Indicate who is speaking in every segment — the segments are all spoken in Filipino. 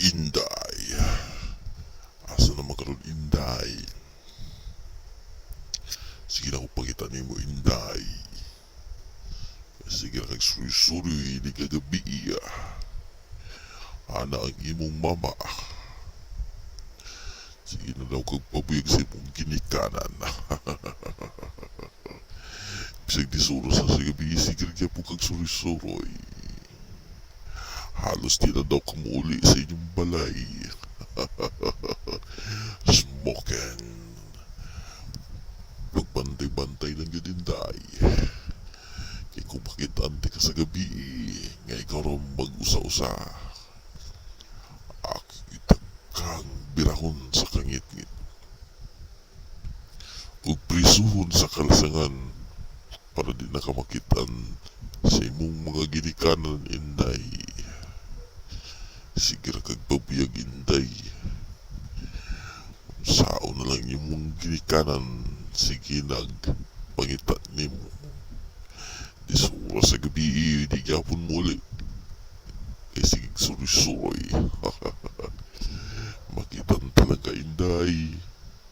Speaker 1: Inday. Asa naman karon Inday? Sige na ko pangita nimo Inday. Sige na kag suri-suri di kagabi ana ang imong mama. Sige na daw kag pabuyag sa imong ginikanan. Bisag di suro sa gabi, sige na po kag suri-suroy. Halos di na daw kamuli sa inyong balay. Smoking. Pagbantay-bantay lang yun Inday. Kaya kung makitante ka sa gabi, nga ikaw rin mag-usa-usa. Akita kang birahon sa kangit-ngit. Ug prisuhon sa kalasangan para di nakamakitan sa imong mga ginikanan Inday. Sige ra kag pabiyag Inday. Sao na lang imong ginikanan, sige nag pangita nimo. Di sura sa gabi, di gapon muli. Kaya sige suri-suroy. Makitan talaga Inday.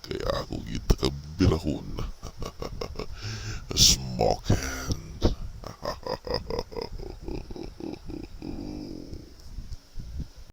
Speaker 1: Kaya ako kita kabirahon. Smoking.